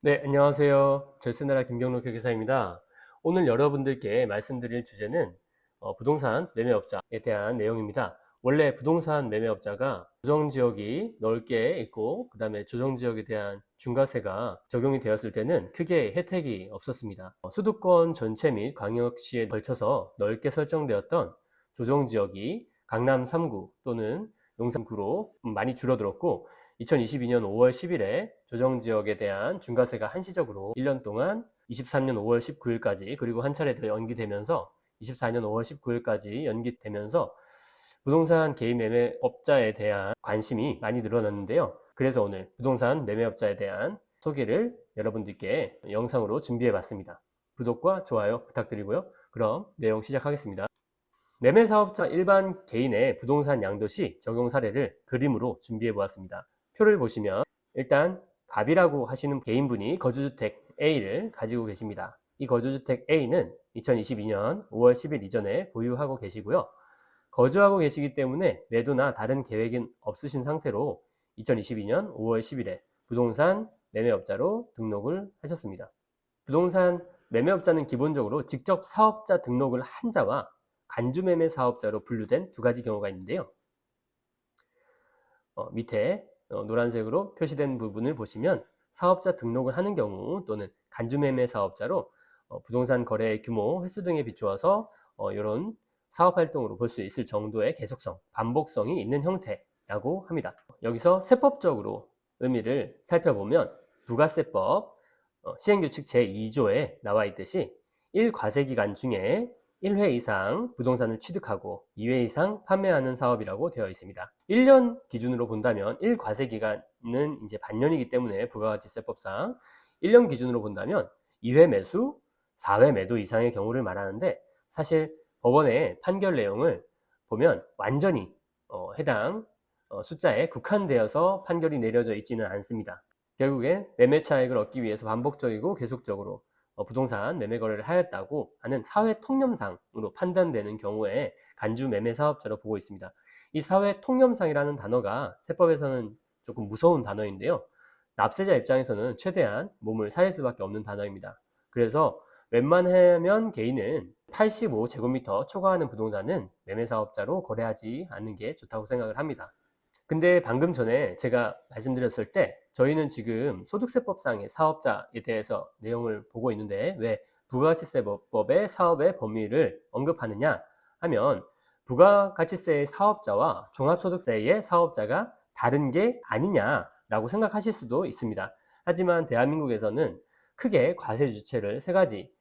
네, 안녕하세요. 절세나라 김경록 회계사입니다. 오늘 여러분들께 말씀드릴 주제는 부동산 매매업자에 대한 내용입니다. 원래 부동산 매매업자가 조정지역이 넓게 있고 그 다음에 조정지역에 대한 중과세가 적용이 되었을 때는 크게 혜택이 없었습니다. 수도권 전체 및 광역시에 걸쳐서 넓게 설정되었던 조정지역이 강남 3구 또는 용산 3구로 많이 줄어들었고 2022년 5월 10일에 조정지역에 대한 중과세가 한시적으로 1년 동안 23년 5월 19일까지 그리고 한 차례 더 연기되면서 24년 5월 19일까지 연기되면서 부동산 개인 매매업자에 대한 관심이 많이 늘어났는데요. 그래서 오늘 부동산 매매업자에 대한 소개를 여러분들께 영상으로 준비해 봤습니다. 구독과 좋아요 부탁드리고요. 그럼 내용 시작하겠습니다. 매매사업자 일반 개인의 부동산 양도시 적용 사례를 그림으로 준비해 보았습니다. 표를 보시면 일단 갑이라고 하시는 개인분이 거주주택 A를 가지고 계십니다. 이 거주주택 A는 2022년 5월 10일 이전에 보유하고 계시고요. 거주하고 계시기 때문에 매도나 다른 계획은 없으신 상태로 2022년 5월 10일에 부동산 매매업자로 등록을 하셨습니다. 부동산 매매업자는 기본적으로 직접 사업자 등록을 한 자와 간주매매 사업자로 분류된 두 가지 경우가 있는데요. 밑에 노란색으로 표시된 부분을 보시면 사업자 등록을 하는 경우 또는 간주매매 사업자로 부동산 거래 규모, 횟수 등에 비추어서 이런 사업활동으로 볼 수 있을 정도의 계속성, 반복성이 있는 형태라고 합니다. 여기서 세법적으로 의미를 살펴보면 부가세법 시행규칙 제2조에 나와 있듯이 1과세기간 중에 1회 이상 부동산을 취득하고 2회 이상 판매하는 사업이라고 되어 있습니다. 1년 기준으로 본다면 1과세기간은 이제 반년이기 때문에 부가가치세법상 1년 기준으로 본다면 2회 매수, 4회 매도 이상의 경우를 말하는데 사실 법원의 판결 내용을 보면 완전히 해당 숫자에 국한되어서 판결이 내려져 있지는 않습니다. 결국엔 매매 차익을 얻기 위해서 반복적이고 계속적으로 부동산 매매 거래를 하였다고 하는 사회 통념상으로 판단되는 경우에 간주 매매 사업자로 보고 있습니다. 이 사회 통념상이라는 단어가 세법에서는 조금 무서운 단어인데요. 납세자 입장에서는 최대한 몸을 살릴 수밖에 없는 단어입니다. 그래서 웬만하면 개인은 85제곱미터 초과하는 부동산은 매매 사업자로 거래하지 않는 게 좋다고 생각을 합니다. 근데 방금 전에 제가 말씀드렸을 때 저희는 지금 소득세법상의 사업자에 대해서 내용을 보고 있는데 왜 부가가치세법의 사업의 범위를 언급하느냐 하면 부가가치세의 사업자와 종합소득세의 사업자가 다른 게 아니냐라고 생각하실 수도 있습니다. 하지만 대한민국에서는 크게 과세 주체를 세 가지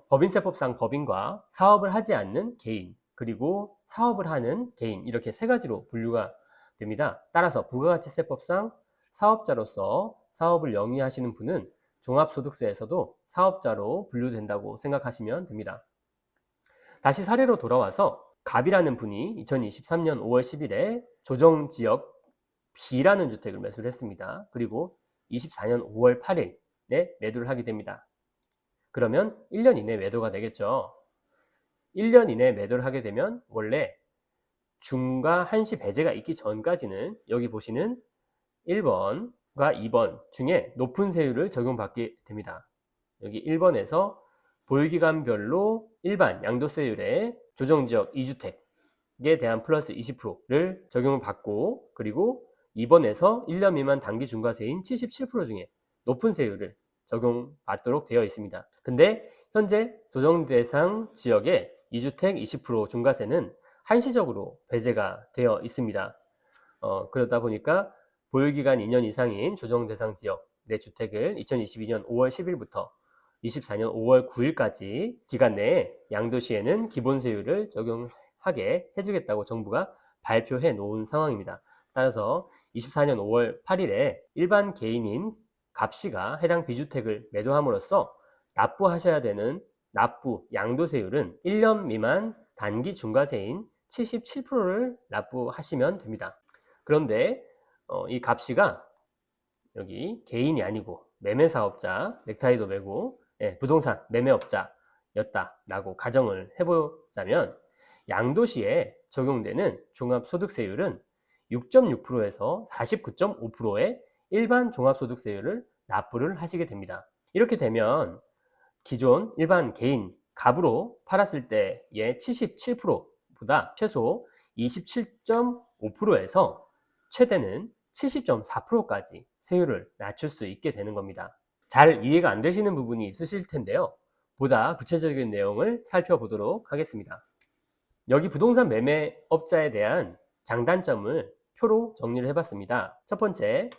법인세법상 법인과 사업을 하지 않는 개인 그리고 사업을 하는 개인 이렇게 세 가지로 분류가 됩니다. 따라서 부가가치세법상 사업자로서 사업을 영위하시는 분은 종합소득세에서도 사업자로 분류된다고 생각하시면 됩니다. 다시 사례로 돌아와서 갑이라는 분이 2023년 5월 10일에 조정지역 B라는 주택을 매수를 했습니다. 그리고 24년 5월 8일에 매도를 하게 됩니다. 그러면 1년 이내 매도가 되겠죠. 1년 이내 매도를 하게 되면 원래 중과 한시 배제가 있기 전까지는 여기 보시는 1번과 2번 중에 높은 세율을 적용받게 됩니다. 여기 1번에서 보유기간별로 일반 양도세율의 조정지역 2주택에 대한 플러스 20%를 적용을 받고 그리고 2번에서 1년 미만 단기 중과세인 77% 중에 높은 세율을 적용받도록 되어 있습니다. 근데 현재 조정대상 지역의 2주택 20% 중과세는 한시적으로 배제가 되어 있습니다. 그러다 보니까 보유기간 2년 이상인 조정대상 지역 내 주택을 2022년 5월 10일부터 24년 5월 9일까지 기간 내에 양도시에는 기본세율을 적용하게 해주겠다고 정부가 발표해 놓은 상황입니다. 따라서 24년 5월 8일에 일반 개인인 갑씨가 해당 비주택을 매도함으로써 납부하셔야 되는 납부 양도세율은 1년 미만 단기 중과세인 77%를 납부하시면 됩니다. 그런데 이 갑씨가 여기 개인이 아니고 매매사업자, 넥타이도 매고 부동산 매매업자였다라고 가정을 해보자면 양도시에 적용되는 종합소득세율은 6.6%에서 49.5%의 일반 종합소득세율을 납부를 하시게 됩니다. 이렇게 되면 기존 일반 개인 갑으로 팔았을 때의 77%보다 최소 27.5%에서 최대는 70.4%까지 세율을 낮출 수 있게 되는 겁니다. 잘 이해가 안 되시는 부분이 있으실 텐데요. 보다 구체적인 내용을 살펴보도록 하겠습니다. 여기 부동산 매매업자에 대한 장단점을 표로 정리를 해봤습니다. 첫 번째,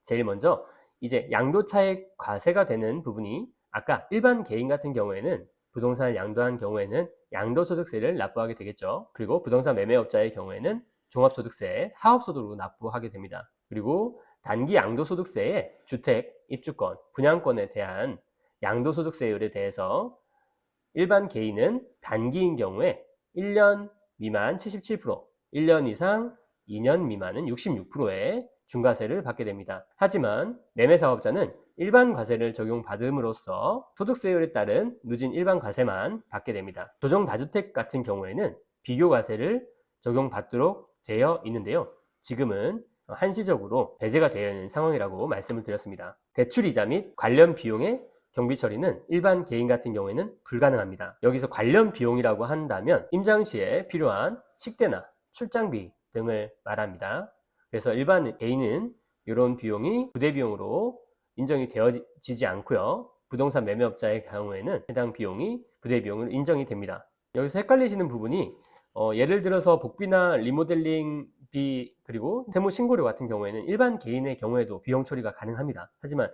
제일 먼저 이제 양도차익 과세가 되는 부분이 아까 일반 개인 같은 경우에는 부동산을 양도한 경우에는 양도소득세를 납부하게 되겠죠. 그리고 부동산 매매업자의 경우에는 종합소득세, 사업소득으로 납부하게 됩니다. 그리고 단기 양도소득세에 주택, 입주권, 분양권에 대한 양도소득세율에 대해서 일반 개인은 단기인 경우에 1년 미만 77%, 1년 이상 2년 미만은 66%의 중과세를 받게 됩니다. 하지만 매매사업자는 일반 과세를 적용받음으로써 소득세율에 따른 누진 일반 과세만 받게 됩니다. 조정다주택 같은 경우에는 비교과세를 적용받도록 되어 있는데요. 지금은 한시적으로 배제가 되어 있는 상황이라고 말씀을 드렸습니다. 대출이자 및 관련 비용의 경비 처리는 일반 개인 같은 경우에는 불가능합니다. 여기서 관련 비용이라고 한다면 임장 시에 필요한 식대나 출장비 등을 말합니다. 그래서 일반 개인은 이런 비용이 부대비용으로 인정이 되어지지 않고요. 부동산 매매업자의 경우에는 해당 비용이 부대비용으로 인정이 됩니다. 여기서 헷갈리시는 부분이 예를 들어서 복비나 리모델링비 그리고 세무신고료 같은 경우에는 일반 개인의 경우에도 비용 처리가 가능합니다. 하지만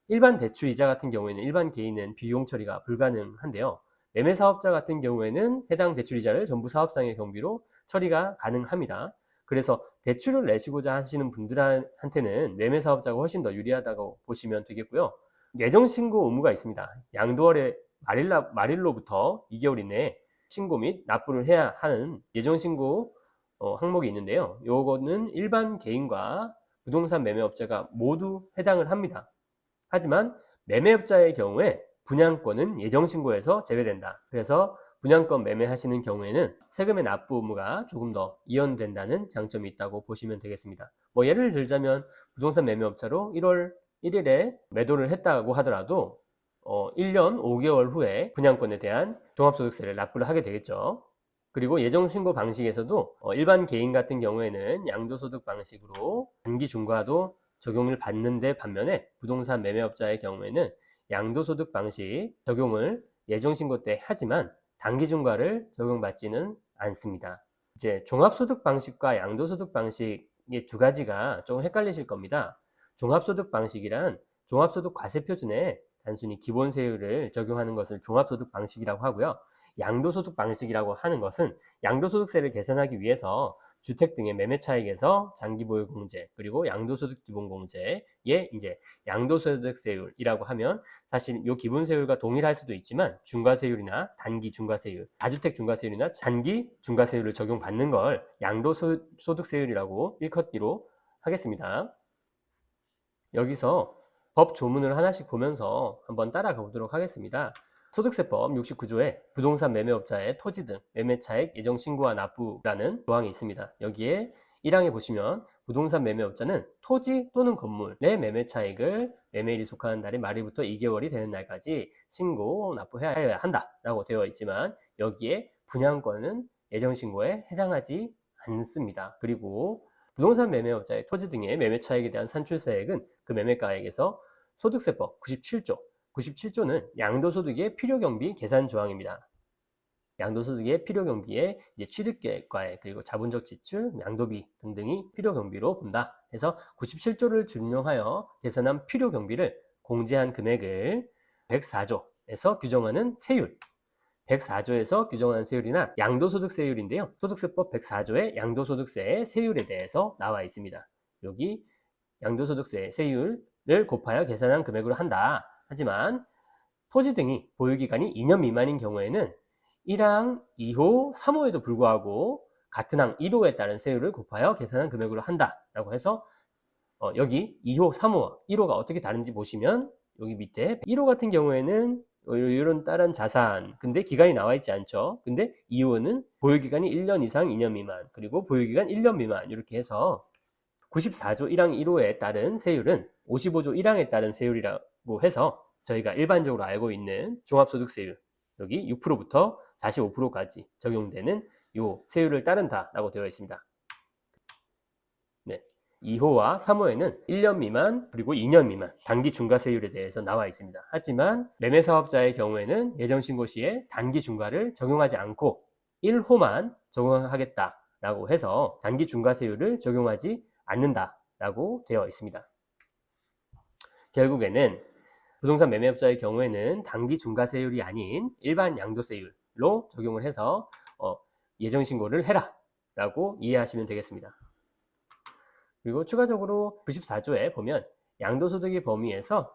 일반 대출이자 같은 경우에는 일반 개인은 비용 처리가 불가능한데요. 매매사업자 같은 경우에는 해당 대출이자를 전부 사업상의 경비로 처리가 가능합니다. 그래서 대출을 내시고자 하시는 분들한테는 매매사업자가 훨씬 더 유리하다고 보시면 되겠고요. 예정신고 의무가 있습니다. 양도월의 말일로부터 2개월 이내에 신고 및 납부를 해야 하는 예정신고 항목이 있는데요. 이거는 일반 개인과 부동산 매매업자가 모두 해당을 합니다. 하지만 매매업자의 경우에 분양권은 예정신고에서 제외된다. 그래서 분양권 매매하시는 경우에는 세금의 납부 의무가 조금 더 이연된다는 장점이 있다고 보시면 되겠습니다. 예를 들자면 부동산 매매업자로 1월 1일에 매도를 했다고 하더라도 1년 5개월 후에 분양권에 대한 종합소득세를 납부를 하게 되겠죠. 그리고 예정신고 방식에서도 일반 개인 같은 경우에는 양도소득 방식으로 단기 중과도 적용을 받는데 반면에 부동산 매매업자의 경우에는 양도소득 방식 적용을 예정신고 때 하지만 단기 중과를 적용받지는 않습니다. 이제 종합소득 방식과 양도소득 방식의 두 가지가 조금 헷갈리실 겁니다. 종합소득 방식이란 종합소득 과세표준에 단순히 기본세율을 적용하는 것을 종합소득 방식이라고 하고요. 양도소득 방식이라고 하는 것은 양도소득세를 계산하기 위해서 주택 등의 매매 차익에서 장기보유공제 그리고 양도소득 기본공제의 이제 양도소득세율이라고 하면 사실 이 기본세율과 동일할 수도 있지만 중과세율이나 단기 중과세율, 다주택 중과세율이나 단기 중과세율을 적용받는 걸 양도소득세율이라고 일컫기로 하겠습니다. 여기서 법 조문을 하나씩 보면서 한번 따라가 보도록 하겠습니다. 소득세법 69조에 부동산 매매업자의 토지 등 매매차익 예정신고와 납부라는 조항이 있습니다. 여기에 1항에 보시면 부동산 매매업자는 토지 또는 건물의 매매차익을 매매일이 속하는 날의 말일부터 2개월이 되는 날까지 신고, 납부해야 한다라고 되어 있지만 여기에 분양권은 예정신고에 해당하지 않습니다. 그리고 부동산 매매업자의 토지 등의 매매차익에 대한 산출세액은 그 매매가액에서 소득세법 97조는 양도소득의 필요경비 계산 조항입니다. 양도소득의 필요경비에 이제 취득계획과액 그리고 자본적 지출, 양도비 등등이 필요경비로 본다. 해서 97조를 준용하여 계산한 필요경비를 공제한 금액을 104조에서 규정하는 세율, 104조에서 규정하는 세율이나 양도소득세율인데요. 소득세법 104조의 양도소득세의 세율에 대해서 나와 있습니다. 여기 양도소득세 세율을 곱하여 계산한 금액으로 한다. 하지만 토지 등이 보유기간이 2년 미만인 경우에는 1항, 2호, 3호에도 불구하고 같은 항 1호에 따른 세율을 곱하여 계산한 금액으로 한다라고 해서 여기 2호, 3호, 1호가 어떻게 다른지 보시면 여기 밑에 1호 같은 경우에는 이런 다른 자산 근데 기간이 나와 있지 않죠. 근데 2호는 보유기간이 1년 이상 2년 미만 그리고 보유기간 1년 미만 이렇게 해서 94조 1항 1호에 따른 세율은 55조 1항에 따른 세율이라고 해서 저희가 일반적으로 알고 있는 종합소득세율 여기 6%부터 45%까지 적용되는 요 세율을 따른다라고 되어 있습니다. 네. 2호와 3호에는 1년 미만 그리고 2년 미만 단기 중과세율에 대해서 나와 있습니다. 하지만 매매사업자의 경우에는 예정신고 시에 단기 중과를 적용하지 않고 1호만 적용하겠다라고 해서 단기 중과세율을 적용하지 않는다라고 되어 있습니다. 결국에는 부동산 매매업자의 경우에는 단기 중과세율이 아닌 일반 양도세율로 적용을 해서 예정신고를 해라 라고 이해하시면 되겠습니다. 그리고 추가적으로 94조에 보면 양도소득의 범위에서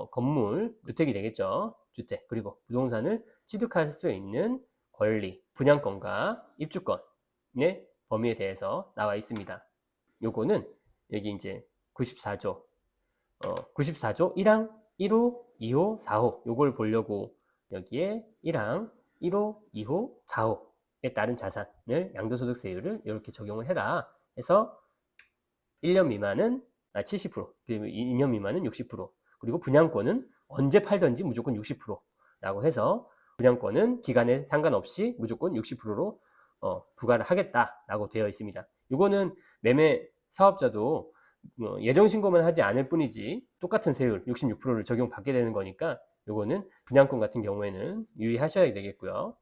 건물, 주택이 되겠죠. 주택, 그리고 부동산을 취득할 수 있는 권리, 분양권과 입주권의 범위에 대해서 나와 있습니다. 요거는 여기 이제 94조 1항 1호, 2호, 4호 요걸 보려고 여기에 1항 1호, 2호, 4호에 따른 자산을 양도소득세율을 이렇게 적용을 해라 해서 1년 미만은 70%, 그리고 2년 미만은 60%, 그리고 분양권은 언제 팔든지 무조건 60%라고 해서 분양권은 기간에 상관없이 무조건 60%로 부과를 하겠다라고 되어 있습니다. 이거는 매매 사업자도 예정신고만 하지 않을 뿐이지 똑같은 세율 66%를 적용받게 되는 거니까 이거는 분양권 같은 경우에는 유의하셔야 되겠고요.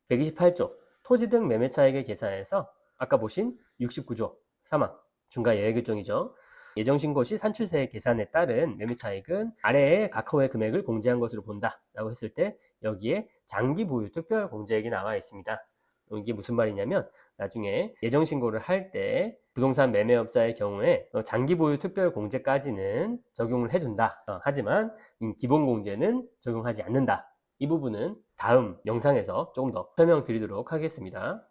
128조 토지 등 매매 차익의 계산에서 아까 보신 69조 3항 중과 예외규정이죠. 예정신고 시 산출세 계산에 따른 매매 차익은 아래의 각호의 금액을 공제한 것으로 본다 라고 했을 때 여기에 장기 보유 특별 공제액이 나와 있습니다. 이게 무슨 말이냐면 나중에 예정신고를 할 때 부동산 매매업자의 경우에 장기 보유 특별 공제까지는 적용을 해준다. 하지만 기본 공제는 적용하지 않는다. 이 부분은 다음 영상에서 조금 더 설명드리도록 하겠습니다.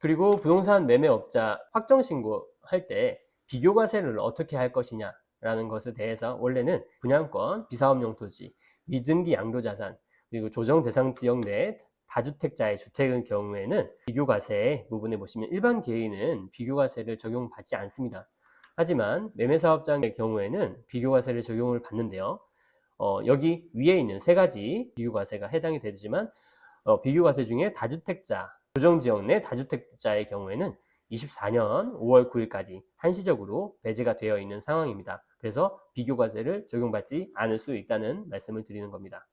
그리고 부동산 매매업자 확정신고할 때 비교과세를 어떻게 할 것이냐 라는 것에 대해서 원래는 분양권, 비사업용 토지, 미등기 양도자산, 그리고 조정대상 지역 내 다주택자의 주택의 경우에는 비교과세 부분에 보시면 일반 개인은 비교과세를 적용받지 않습니다. 하지만 매매사업장의 경우에는 비교과세를 적용을 받는데요. 여기 위에 있는 세 가지 비교과세가 해당이 되지만 비교과세 중에 다주택자, 조정지역 내 다주택자의 경우에는 24년 5월 9일까지 한시적으로 배제가 되어 있는 상황입니다. 그래서 비교과세를 적용받지 않을 수 있다는 말씀을 드리는 겁니다.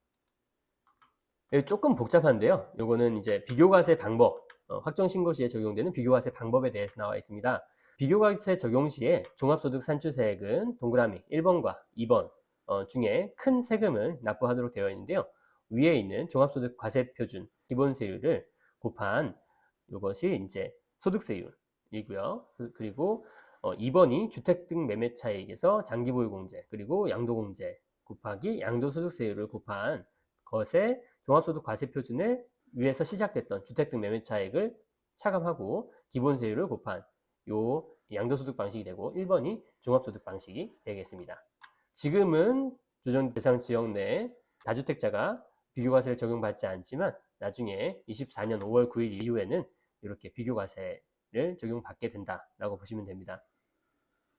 조금 복잡한데요. 요거는 이제 비교과세 방법, 확정신고 시에 적용되는 비교과세 방법에 대해서 나와 있습니다. 비교과세 적용 시에 종합소득 산출세액은 동그라미 1번과 2번 중에 큰 세금을 납부하도록 되어 있는데요. 위에 있는 종합소득 과세표준 기본세율을 곱한 이것이 이제 소득세율이고요. 그리고 2번이 주택 등 매매 차익에서 장기보유공제 그리고 양도공제 곱하기 양도소득세율을 곱한 것에 종합소득 과세표준에 위에서 시작됐던 주택 등 매매 차익을 차감하고 기본세율을 곱한 요 양도소득 방식이 되고 1번이 종합소득 방식이 되겠습니다. 지금은 조정 대상 지역 내 다주택자가 비교과세를 적용받지 않지만 나중에 24년 5월 9일 이후에는 이렇게 비교과세를 적용받게 된다라고 보시면 됩니다.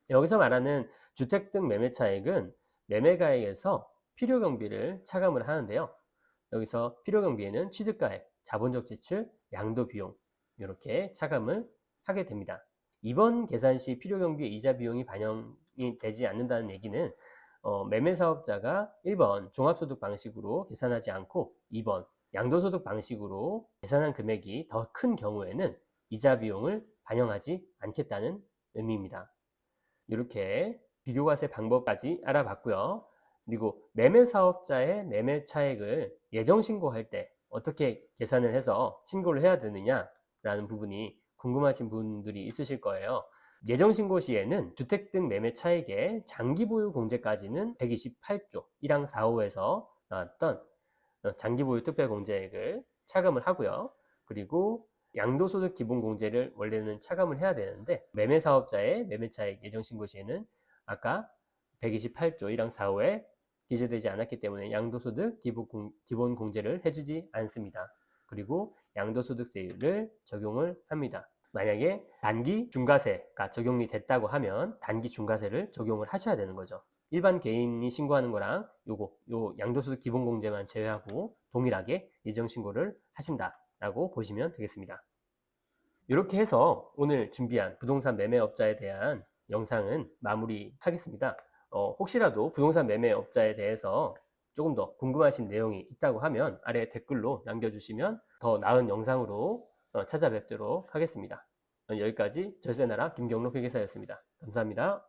여기서 말하는 주택 등 매매 차익은 매매가액에서 필요경비를 차감을 하는데요. 여기서 필요경비에는 취득가액, 자본적 지출, 양도비용 이렇게 차감을 하게 됩니다. 이번 계산 시 필요경비의 이자 비용이 반영이 되지 않는다는 얘기는 매매사업자가 1번 종합소득 방식으로 계산하지 않고 2번 양도소득 방식으로 계산한 금액이 더 큰 경우에는 이자 비용을 반영하지 않겠다는 의미입니다. 이렇게 비교과세 방법까지 알아봤고요. 그리고 매매사업자의 매매 차익을 예정신고할 때 어떻게 계산을 해서 신고를 해야 되느냐라는 부분이 궁금하신 분들이 있으실 거예요. 예정신고 시에는 주택 등 매매 차익의 장기보유 공제까지는 128조 1항 4호에서 나왔던 장기보유 특별공제액을 차감을 하고요. 그리고 양도소득 기본공제를 원래는 차감을 해야 되는데 매매사업자의 매매차익 예정신고 시에는 아까 128조 1항 4호에 기재되지 않았기 때문에 양도소득 기본공제를 해주지 않습니다. 그리고 양도소득세율을 적용을 합니다. 만약에 단기 중과세가 적용이 됐다고 하면 단기 중과세를 적용을 하셔야 되는 거죠. 일반 개인이 신고하는 거랑 요 양도소득 기본공제만 제외하고 동일하게 예정신고를 하신다라고 보시면 되겠습니다. 이렇게 해서 오늘 준비한 부동산 매매업자에 대한 영상은 마무리하겠습니다. 혹시라도 부동산 매매업자에 대해서 조금 더 궁금하신 내용이 있다고 하면 아래 댓글로 남겨주시면 더 나은 영상으로 찾아뵙도록 하겠습니다. 여기까지 절세나라 김경록 회계사였습니다. 감사합니다.